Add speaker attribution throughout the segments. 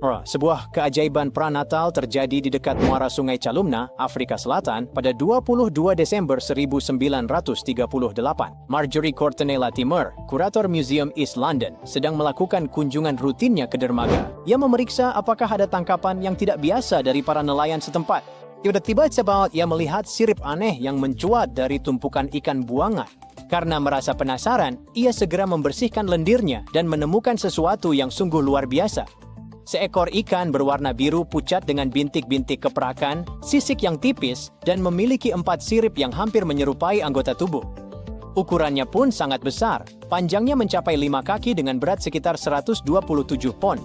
Speaker 1: Sebuah keajaiban pranatal terjadi di dekat muara Sungai Calumna, Afrika Selatan pada 22 Desember 1938. Marjorie Courtenay Latimer, kurator Museum East London, sedang melakukan kunjungan rutinnya ke dermaga. Ia memeriksa apakah ada tangkapan yang tidak biasa dari para nelayan setempat. Tiba-tiba ia melihat sirip aneh yang mencuat dari tumpukan ikan buangan. Karena merasa penasaran, ia segera membersihkan lendirnya dan menemukan sesuatu yang sungguh luar biasa. Seekor ikan berwarna biru pucat dengan bintik-bintik keperakan, sisik yang tipis, dan memiliki 4 sirip yang hampir menyerupai anggota tubuh. Ukurannya pun sangat besar, panjangnya mencapai 5 kaki dengan berat sekitar 127 pon.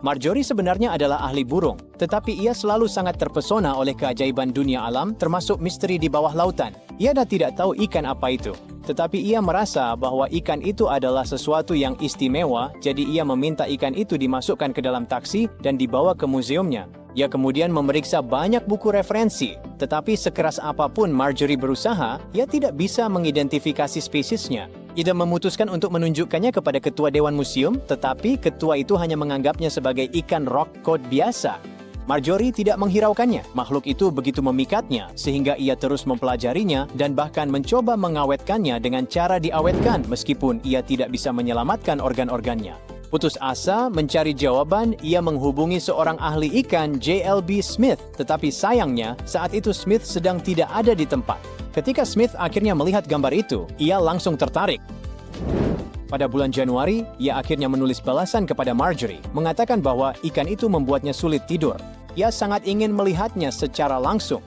Speaker 1: Marjorie sebenarnya adalah ahli burung, tetapi ia selalu sangat terpesona oleh keajaiban dunia alam termasuk misteri di bawah lautan. Ia tidak tahu ikan apa itu, tetapi ia merasa bahwa ikan itu adalah sesuatu yang istimewa, jadi ia meminta ikan itu dimasukkan ke dalam taksi dan dibawa ke museumnya. Ia kemudian memeriksa banyak buku referensi, tetapi sekeras apapun Marjorie berusaha, ia tidak bisa mengidentifikasi spesiesnya. Ia memutuskan untuk menunjukkannya kepada ketua Dewan Museum, tetapi ketua itu hanya menganggapnya sebagai ikan rock cod biasa. Marjorie tidak menghiraukannya, makhluk itu begitu memikatnya, sehingga ia terus mempelajarinya dan bahkan mencoba mengawetkannya dengan cara diawetkan meskipun ia tidak bisa menyelamatkan organ-organnya. Putus asa mencari jawaban, ia menghubungi seorang ahli ikan J.L.B. Smith, tetapi sayangnya saat itu Smith sedang tidak ada di tempat. Ketika Smith akhirnya melihat gambar itu, ia langsung tertarik. Pada bulan Januari, ia akhirnya menulis balasan kepada Marjorie, mengatakan bahwa ikan itu membuatnya sulit tidur. Ia sangat ingin melihatnya secara langsung.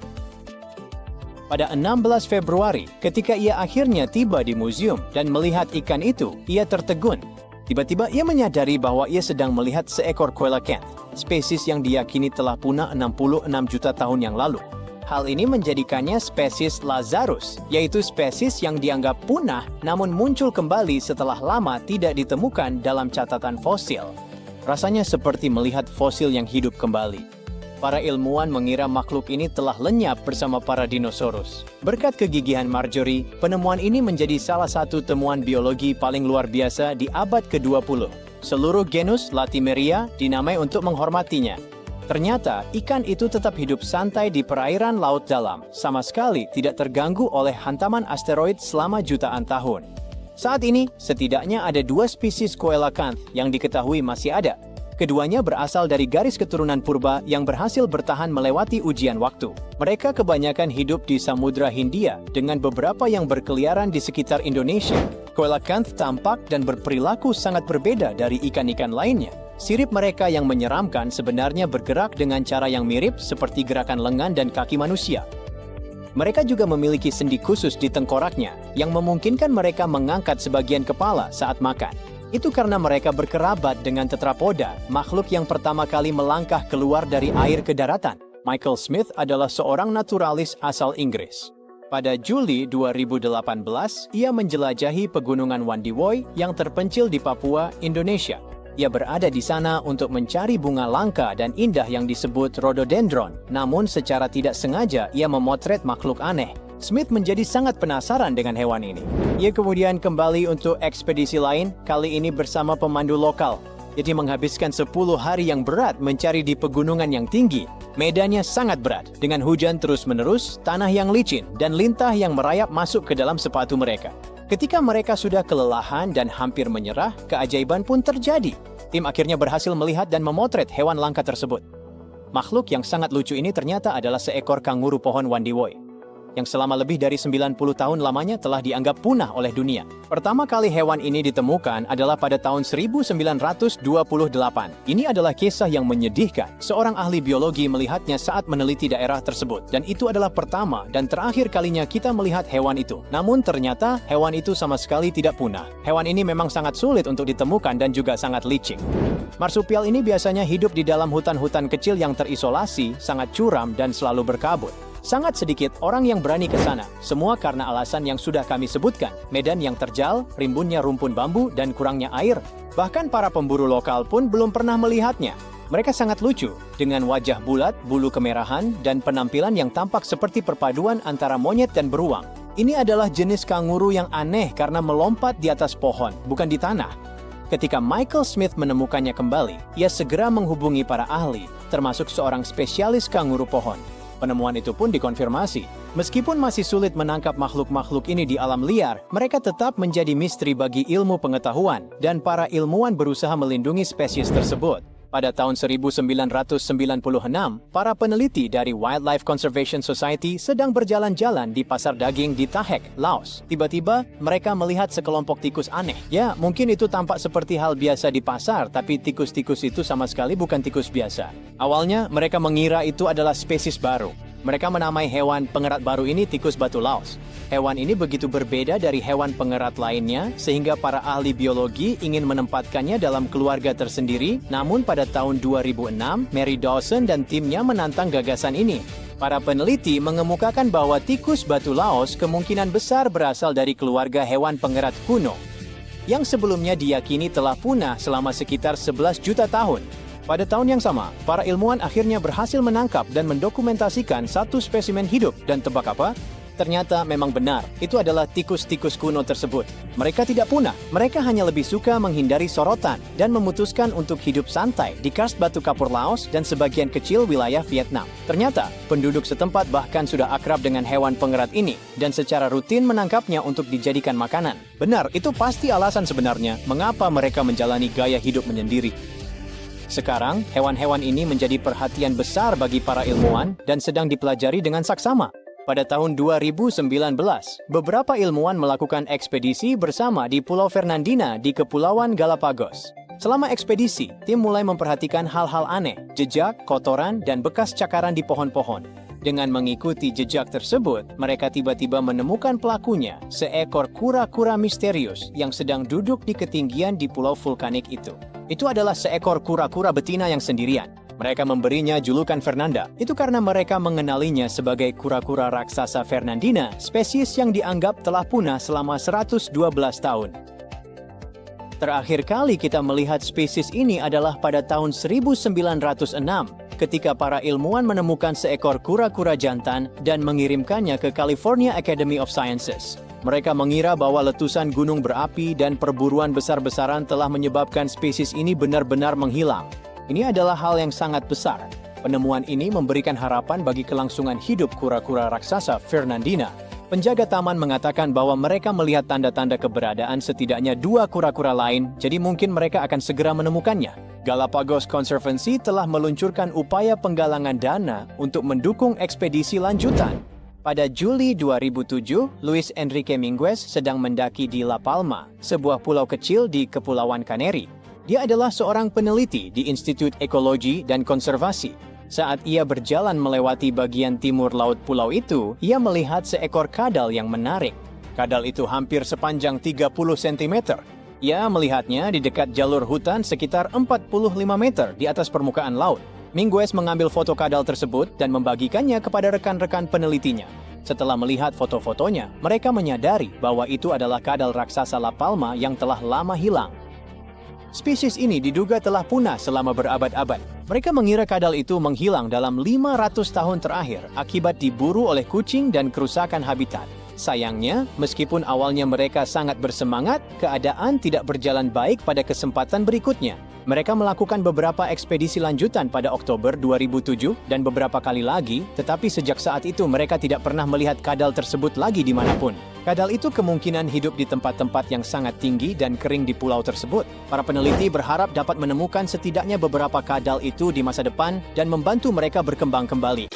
Speaker 1: Pada 16 Februari, ketika ia akhirnya tiba di museum dan melihat ikan itu, ia tertegun. Tiba-tiba ia menyadari bahwa ia sedang melihat seekor coelacanth, spesies yang diyakini telah punah 66 juta tahun yang lalu. Hal ini menjadikannya spesies Lazarus, yaitu spesies yang dianggap punah namun muncul kembali setelah lama tidak ditemukan dalam catatan fosil. Rasanya seperti melihat fosil yang hidup kembali. Para ilmuwan mengira makhluk ini telah lenyap bersama para dinosaurus. Berkat kegigihan Marjorie, penemuan ini menjadi salah satu temuan biologi paling luar biasa di abad ke-20. Seluruh genus Latimeria dinamai untuk menghormatinya. Ternyata, ikan itu tetap hidup santai di perairan laut dalam, sama sekali tidak terganggu oleh hantaman asteroid selama jutaan tahun. Saat ini, setidaknya ada 2 spesies coelacanth yang diketahui masih ada. Keduanya berasal dari garis keturunan purba yang berhasil bertahan melewati ujian waktu. Mereka kebanyakan hidup di Samudra Hindia, dengan beberapa yang berkeliaran di sekitar Indonesia. Coelacanth tampak dan berperilaku sangat berbeda dari ikan-ikan lainnya. Sirip mereka yang menyeramkan sebenarnya bergerak dengan cara yang mirip seperti gerakan lengan dan kaki manusia. Mereka juga memiliki sendi khusus di tengkoraknya yang memungkinkan mereka mengangkat sebagian kepala saat makan. Itu karena mereka berkerabat dengan tetrapoda, makhluk yang pertama kali melangkah keluar dari air ke daratan. Michael Smith adalah seorang naturalis asal Inggris. Pada Juli 2018, ia menjelajahi pegunungan Wandiwoi yang terpencil di Papua, Indonesia. Ia berada di sana untuk mencari bunga langka dan indah yang disebut rhododendron. Namun secara tidak sengaja ia memotret makhluk aneh. Smith menjadi sangat penasaran dengan hewan ini. Ia kemudian kembali untuk ekspedisi lain, kali ini bersama pemandu lokal. Jadi menghabiskan 10 hari yang berat mencari di pegunungan yang tinggi. Medannya sangat berat, dengan hujan terus-menerus, tanah yang licin, dan lintah yang merayap masuk ke dalam sepatu mereka. Ketika mereka sudah kelelahan dan hampir menyerah, keajaiban pun terjadi. Tim akhirnya berhasil melihat dan memotret hewan langka tersebut. Makhluk yang sangat lucu ini ternyata adalah seekor kanguru pohon Wandiwoi, yang selama lebih dari 90 tahun lamanya telah dianggap punah oleh dunia. Pertama kali hewan ini ditemukan adalah pada tahun 1928. Ini adalah kisah yang menyedihkan. Seorang ahli biologi melihatnya saat meneliti daerah tersebut, dan itu adalah pertama dan terakhir kalinya kita melihat hewan itu. Namun ternyata hewan itu sama sekali tidak punah. Hewan ini memang sangat sulit untuk ditemukan dan juga sangat licik. Marsupial ini biasanya hidup di dalam hutan-hutan kecil yang terisolasi, sangat curam dan selalu berkabut. Sangat sedikit orang yang berani ke sana, semua karena alasan yang sudah kami sebutkan, medan yang terjal, rimbunnya rumpun bambu, dan kurangnya air. Bahkan para pemburu lokal pun belum pernah melihatnya. Mereka sangat lucu, dengan wajah bulat, bulu kemerahan, dan penampilan yang tampak seperti perpaduan antara monyet dan beruang. Ini adalah jenis kanguru yang aneh karena melompat di atas pohon, bukan di tanah. Ketika Michael Smith menemukannya kembali, ia segera menghubungi para ahli, termasuk seorang spesialis kanguru pohon. Penemuan itu pun dikonfirmasi. Meskipun masih sulit menangkap makhluk-makhluk ini di alam liar, mereka tetap menjadi misteri bagi ilmu pengetahuan, dan para ilmuwan berusaha melindungi spesies tersebut. Pada tahun 1996, para peneliti dari Wildlife Conservation Society sedang berjalan-jalan di pasar daging di Tahek, Laos. Tiba-tiba, mereka melihat sekelompok tikus aneh. Ya, mungkin itu tampak seperti hal biasa di pasar, tapi tikus-tikus itu sama sekali bukan tikus biasa. Awalnya, mereka mengira itu adalah spesies baru. Mereka menamai hewan pengerat baru ini tikus batu Laos. Hewan ini begitu berbeda dari hewan pengerat lainnya, sehingga para ahli biologi ingin menempatkannya dalam keluarga tersendiri. Namun pada tahun 2006, Mary Dawson dan timnya menantang gagasan ini. Para peneliti mengemukakan bahwa tikus batu Laos kemungkinan besar berasal dari keluarga hewan pengerat kuno, yang sebelumnya diyakini telah punah selama sekitar 11 juta tahun. Pada tahun yang sama, para ilmuwan akhirnya berhasil menangkap dan mendokumentasikan satu spesimen hidup, dan tebak apa? Ternyata memang benar, itu adalah tikus-tikus kuno tersebut. Mereka tidak punah, mereka hanya lebih suka menghindari sorotan dan memutuskan untuk hidup santai di karst batu kapur Laos dan sebagian kecil wilayah Vietnam. Ternyata, penduduk setempat bahkan sudah akrab dengan hewan pengerat ini dan secara rutin menangkapnya untuk dijadikan makanan. Benar, itu pasti alasan sebenarnya mengapa mereka menjalani gaya hidup menyendiri. Sekarang, hewan-hewan ini menjadi perhatian besar bagi para ilmuwan dan sedang dipelajari dengan saksama. Pada tahun 2019, beberapa ilmuwan melakukan ekspedisi bersama di Pulau Fernandina di Kepulauan Galapagos. Selama ekspedisi, tim mulai memperhatikan hal-hal aneh, jejak, kotoran, dan bekas cakaran di pohon-pohon. Dengan mengikuti jejak tersebut, mereka tiba-tiba menemukan pelakunya, seekor kura-kura misterius yang sedang duduk di ketinggian di pulau vulkanik itu. Itu adalah seekor kura-kura betina yang sendirian. Mereka memberinya julukan Fernanda. Itu karena mereka mengenalinya sebagai kura-kura raksasa Fernandina, spesies yang dianggap telah punah selama 112 tahun. Terakhir kali kita melihat spesies ini adalah pada tahun 1906, ketika para ilmuwan menemukan seekor kura-kura jantan dan mengirimkannya ke California Academy of Sciences. Mereka mengira bahwa letusan gunung berapi dan perburuan besar-besaran telah menyebabkan spesies ini benar-benar menghilang. Ini adalah hal yang sangat besar. Penemuan ini memberikan harapan bagi kelangsungan hidup kura-kura raksasa Fernandina. Penjaga taman mengatakan bahwa mereka melihat tanda-tanda keberadaan setidaknya 2 kura-kura lain, jadi mungkin mereka akan segera menemukannya. Galapagos Conservancy telah meluncurkan upaya penggalangan dana untuk mendukung ekspedisi lanjutan. Pada Juli 2007, Luis Enrique Minguez sedang mendaki di La Palma, sebuah pulau kecil di Kepulauan Canary. Dia adalah seorang peneliti di Institut Ekologi dan Konservasi. Saat ia berjalan melewati bagian timur laut pulau itu, ia melihat seekor kadal yang menarik. Kadal itu hampir sepanjang 30 cm. Ia melihatnya di dekat jalur hutan sekitar 45 meter di atas permukaan laut. Minguez mengambil foto kadal tersebut dan membagikannya kepada rekan-rekan penelitinya. Setelah melihat foto-fotonya, mereka menyadari bahwa itu adalah kadal raksasa La Palma yang telah lama hilang. Spesies ini diduga telah punah selama berabad-abad. Mereka mengira kadal itu menghilang dalam 500 tahun terakhir akibat diburu oleh kucing dan kerusakan habitat. Sayangnya, meskipun awalnya mereka sangat bersemangat, keadaan tidak berjalan baik pada kesempatan berikutnya. Mereka melakukan beberapa ekspedisi lanjutan pada Oktober 2007 dan beberapa kali lagi, tetapi sejak saat itu mereka tidak pernah melihat kadal tersebut lagi dimanapun. Kadal itu kemungkinan hidup di tempat-tempat yang sangat tinggi dan kering di pulau tersebut. Para peneliti berharap dapat menemukan setidaknya beberapa kadal itu di masa depan dan membantu mereka berkembang kembali.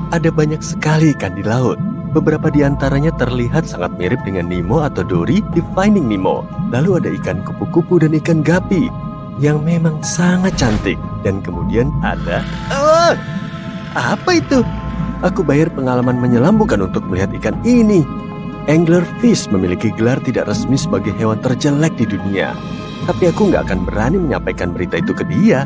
Speaker 2: Ada banyak sekali ikan di laut. Beberapa di antaranya terlihat sangat mirip dengan Nemo atau Dory di Finding Nemo. Lalu ada ikan kupu-kupu dan ikan gapi yang memang sangat cantik. Dan kemudian ada... apa itu? Aku bayar pengalaman menyelam bukan untuk melihat ikan ini. Anglerfish memiliki gelar tidak resmi sebagai hewan terjelek di dunia. Tapi aku nggak akan berani menyampaikan berita itu ke dia.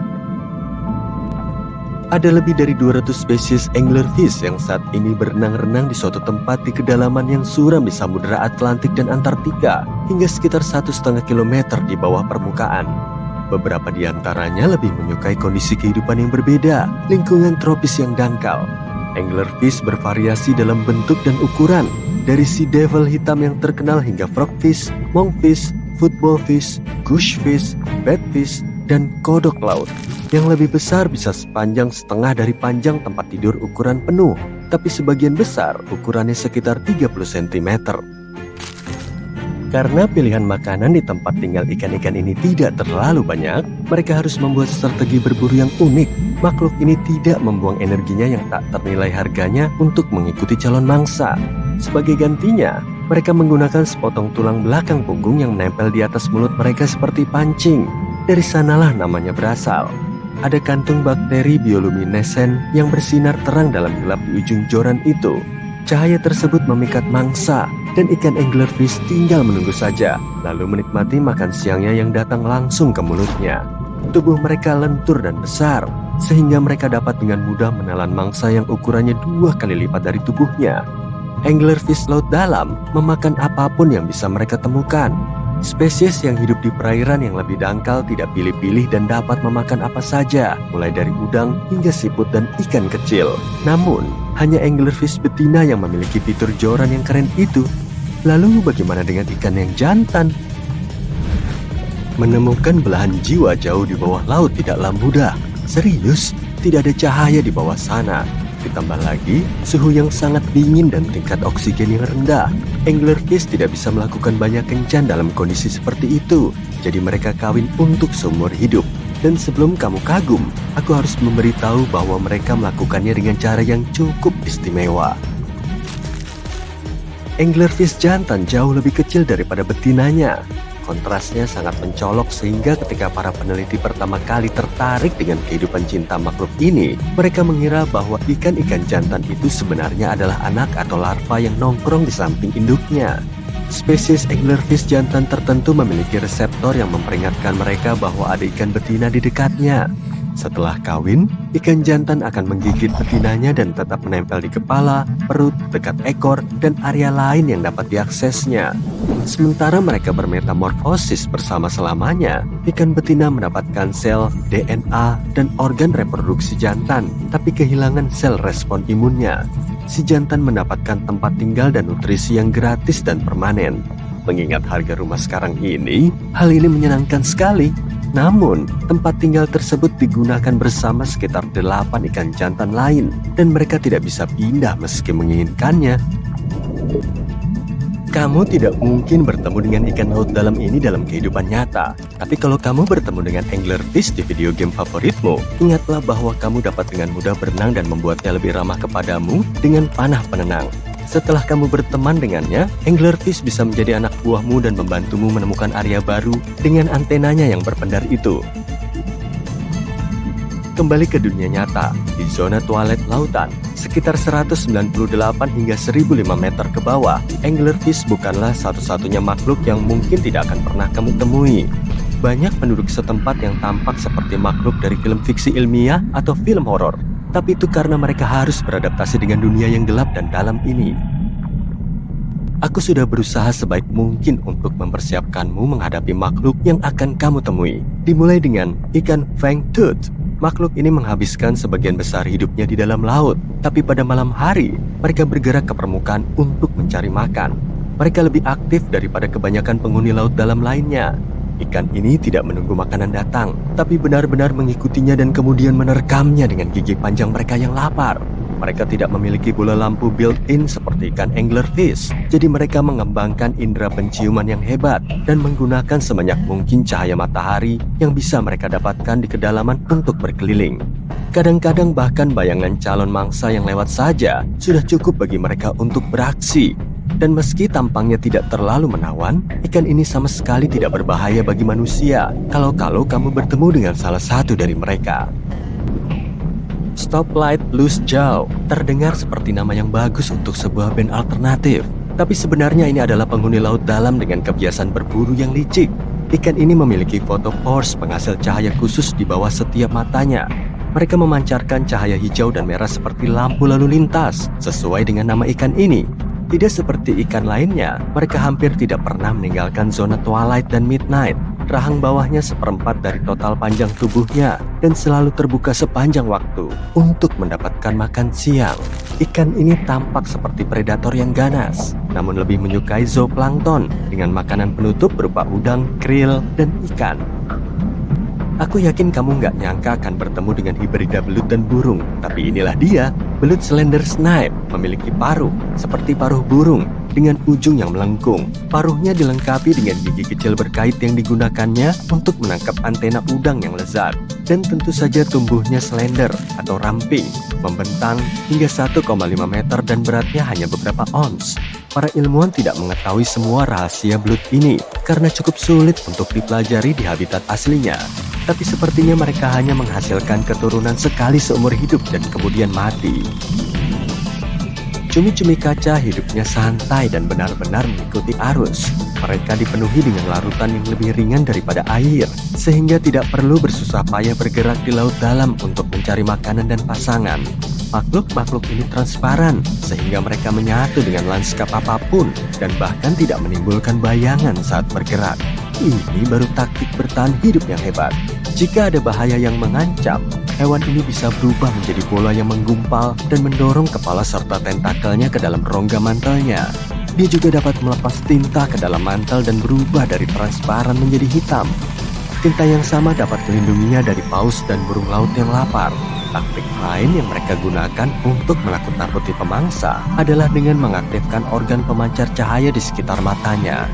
Speaker 2: Ada lebih dari 200 spesies anglerfish yang saat ini berenang-renang di suatu tempat di kedalaman yang suram di Samudra Atlantik dan Antartika, hingga sekitar 1,5 kilometer di bawah permukaan. Beberapa di antaranya lebih menyukai kondisi kehidupan yang berbeda, lingkungan tropis yang dangkal. Anglerfish bervariasi dalam bentuk dan ukuran, dari sea devil hitam yang terkenal hingga frogfish, monkfish, football fish, goose-fish, batfish, dan kodok laut. Yang lebih besar bisa sepanjang setengah dari panjang tempat tidur ukuran penuh, tapi sebagian besar ukurannya sekitar 30 cm. Karena pilihan makanan di tempat tinggal ikan-ikan ini tidak terlalu banyak, mereka harus membuat strategi berburu yang unik. Makhluk ini tidak membuang energinya yang tak ternilai harganya untuk mengikuti calon mangsa. Sebagai gantinya, mereka menggunakan sepotong tulang belakang punggung yang menempel di atas mulut mereka seperti pancing. Dari sanalah namanya berasal. Ada kantung bakteri bioluminescen yang bersinar terang dalam gelap di ujung joran itu. Cahaya tersebut memikat mangsa, dan ikan anglerfish tinggal menunggu saja, lalu menikmati makan siangnya yang datang langsung ke mulutnya. Tubuh mereka lentur dan besar, sehingga mereka dapat dengan mudah menelan mangsa yang ukurannya 2 kali lipat dari tubuhnya. Anglerfish laut dalam memakan apapun yang bisa mereka temukan. Spesies yang hidup di perairan yang lebih dangkal tidak pilih-pilih dan dapat memakan apa saja, mulai dari udang hingga siput dan ikan kecil. Namun, hanya anglerfish betina yang memiliki fitur joran yang keren itu. Lalu bagaimana dengan ikan yang jantan? Menemukan belahan jiwa jauh di bawah laut tidaklah mudah. Serius, tidak ada cahaya di bawah sana. Ditambah lagi, suhu yang sangat dingin dan tingkat oksigen yang rendah. Anglerfish tidak bisa melakukan banyak kencan dalam kondisi seperti itu. Jadi mereka kawin untuk seumur hidup. Dan sebelum kamu kagum, aku harus memberitahu bahwa mereka melakukannya dengan cara yang cukup istimewa. Anglerfish jantan jauh lebih kecil daripada betinanya. Kontrasnya sangat mencolok sehingga ketika para peneliti pertama kali tertarik dengan kehidupan cinta makhluk ini, mereka mengira bahwa ikan-ikan jantan itu sebenarnya adalah anak atau larva yang nongkrong di samping induknya. Spesies anglerfish jantan tertentu memiliki reseptor yang memperingatkan mereka bahwa ada ikan betina di dekatnya. Setelah kawin, ikan jantan akan menggigit betinanya dan tetap menempel di kepala, perut, dekat ekor, dan area lain yang dapat diaksesnya. Sementara mereka bermetamorfosis bersama selamanya, ikan betina mendapatkan sel, DNA, dan organ reproduksi jantan, tapi kehilangan sel respon imunnya. Si jantan mendapatkan tempat tinggal dan nutrisi yang gratis dan permanen. Mengingat harga rumah sekarang ini, hal ini menyenangkan sekali. Namun, tempat tinggal tersebut digunakan bersama sekitar 8 ikan jantan lain, dan mereka tidak bisa pindah meski menginginkannya. Kamu tidak mungkin bertemu dengan ikan laut dalam ini dalam kehidupan nyata. Tapi kalau kamu bertemu dengan anglerfish di video game favoritmu, ingatlah bahwa kamu dapat dengan mudah berenang dan membuatnya lebih ramah kepadamu dengan panah penenang. Setelah kamu berteman dengannya, anglerfish bisa menjadi anak buahmu dan membantumu menemukan area baru dengan antenanya yang berpendar itu. Kembali ke dunia nyata, di zona toilet lautan, sekitar 198 hingga 1005 meter ke bawah, anglerfish bukanlah satu-satunya makhluk yang mungkin tidak akan pernah kamu temui. Banyak penduduk setempat yang tampak seperti makhluk dari film fiksi ilmiah atau film horor. Tapi itu karena mereka harus beradaptasi dengan dunia yang gelap dan dalam ini. Aku sudah berusaha sebaik mungkin untuk mempersiapkanmu menghadapi makhluk yang akan kamu temui. Dimulai dengan ikan fangtooth. Makhluk ini menghabiskan sebagian besar hidupnya di dalam laut. Tapi pada malam hari, mereka bergerak ke permukaan untuk mencari makan. Mereka lebih aktif daripada kebanyakan penghuni laut dalam lainnya. Ikan ini tidak menunggu makanan datang, tapi benar-benar mengikutinya dan kemudian menerkamnya dengan gigi panjang mereka yang lapar. Mereka tidak memiliki bola lampu built-in seperti ikan anglerfish, jadi mereka mengembangkan indera penciuman yang hebat dan menggunakan sebanyak mungkin cahaya matahari yang bisa mereka dapatkan di kedalaman untuk berkeliling. Kadang-kadang bahkan bayangan calon mangsa yang lewat saja sudah cukup bagi mereka untuk beraksi. Dan meski tampangnya tidak terlalu menawan, ikan ini sama sekali tidak berbahaya bagi manusia kalau kamu bertemu dengan salah satu dari mereka. Stoplight Loose Jaw terdengar seperti nama yang bagus untuk sebuah band alternatif. Tapi sebenarnya ini adalah penghuni laut dalam dengan kebiasaan berburu yang licik. Ikan ini memiliki photopores penghasil cahaya khusus di bawah setiap matanya. Mereka memancarkan cahaya hijau dan merah seperti lampu lalu lintas, sesuai dengan nama ikan ini. Tidak seperti ikan lainnya, mereka hampir tidak pernah meninggalkan zona twilight dan midnight. Rahang bawahnya seperempat dari total panjang tubuhnya dan selalu terbuka sepanjang waktu untuk mendapatkan makan siang. Ikan ini tampak seperti predator yang ganas, namun lebih menyukai zooplankton dengan makanan penutup berupa udang, krill, dan ikan. Aku yakin kamu nggak nyangka akan bertemu dengan hibrida belut dan burung, tapi inilah dia, belut slender snipe, memiliki paruh seperti paruh burung dengan ujung yang melengkung. Paruhnya dilengkapi dengan gigi kecil berkait yang digunakannya untuk menangkap antena udang yang lezat. Dan tentu saja tumbuhnya slender atau ramping, membentang hingga 1,5 meter dan beratnya hanya beberapa ons. Para ilmuwan tidak mengetahui semua rahasia belut ini karena cukup sulit untuk dipelajari di habitat aslinya. Tapi sepertinya mereka hanya menghasilkan keturunan sekali seumur hidup dan kemudian mati. Cumi-cumi kaca hidupnya santai dan benar-benar mengikuti arus. Mereka dipenuhi dengan larutan yang lebih ringan daripada air, sehingga tidak perlu bersusah payah bergerak di laut dalam untuk mencari makanan dan pasangan. Makhluk-makhluk ini transparan, sehingga mereka menyatu dengan lanskap apapun dan bahkan tidak menimbulkan bayangan saat bergerak. Ini baru taktik bertahan hidup yang hebat. Jika ada bahaya yang mengancam, hewan ini bisa berubah menjadi bola yang menggumpal dan mendorong kepala serta tentakelnya ke dalam rongga mantelnya. Dia juga dapat melepas tinta ke dalam mantel dan berubah dari transparan menjadi hitam. Tinta yang sama dapat melindunginya dari paus dan burung laut yang lapar. Taktik lain yang mereka gunakan untuk menakut-nakuti pemangsa adalah dengan mengaktifkan organ pemancar cahaya di sekitar matanya.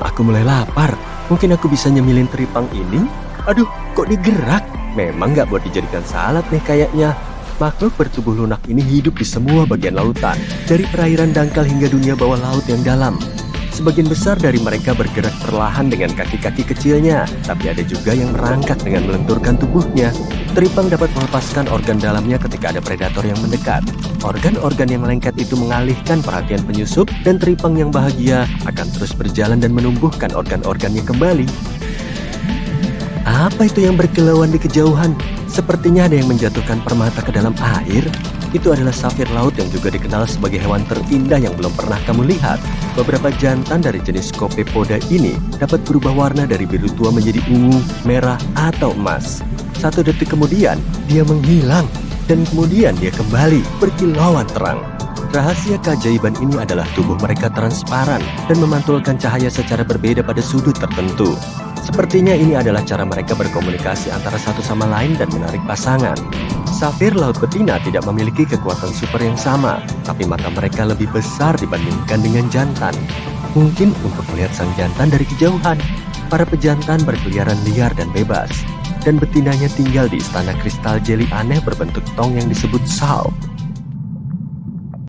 Speaker 2: Aku mulai lapar. Mungkin aku bisa nyemilin teripang ini? Aduh, kok digerak? Memang nggak buat dijadikan salad nih kayaknya. Makhluk bertubuh lunak ini hidup di semua bagian lautan, dari perairan dangkal hingga dunia bawah laut yang dalam. Sebagian besar dari mereka bergerak perlahan dengan kaki-kaki kecilnya, tapi ada juga yang merangkak dengan melenturkan tubuhnya. Teripang dapat melepaskan organ dalamnya ketika ada predator yang mendekat. Organ-organ yang lengket itu mengalihkan perhatian penyusup, dan teripang yang bahagia akan terus berjalan dan menumbuhkan organ-organnya kembali. Apa itu yang berkilauan di kejauhan? Sepertinya ada yang menjatuhkan permata ke dalam air. Itu adalah safir laut yang juga dikenal sebagai hewan terindah yang belum pernah kamu lihat. Beberapa jantan dari jenis Copepoda ini dapat berubah warna dari biru tua menjadi ungu, merah, atau emas. 1 detik kemudian, dia menghilang. Dan kemudian dia kembali berkilauan terang. Rahasia keajaiban ini adalah tubuh mereka transparan dan memantulkan cahaya secara berbeda pada sudut tertentu. Sepertinya ini adalah cara mereka berkomunikasi antara satu sama lain dan menarik pasangan. Safir laut betina tidak memiliki kekuatan super yang sama, tapi mata mereka lebih besar dibandingkan dengan jantan. Mungkin untuk melihat sang jantan dari kejauhan. Para pejantan berkeliaran liar dan bebas, dan betinanya tinggal di istana kristal jeli aneh berbentuk tong yang disebut salp.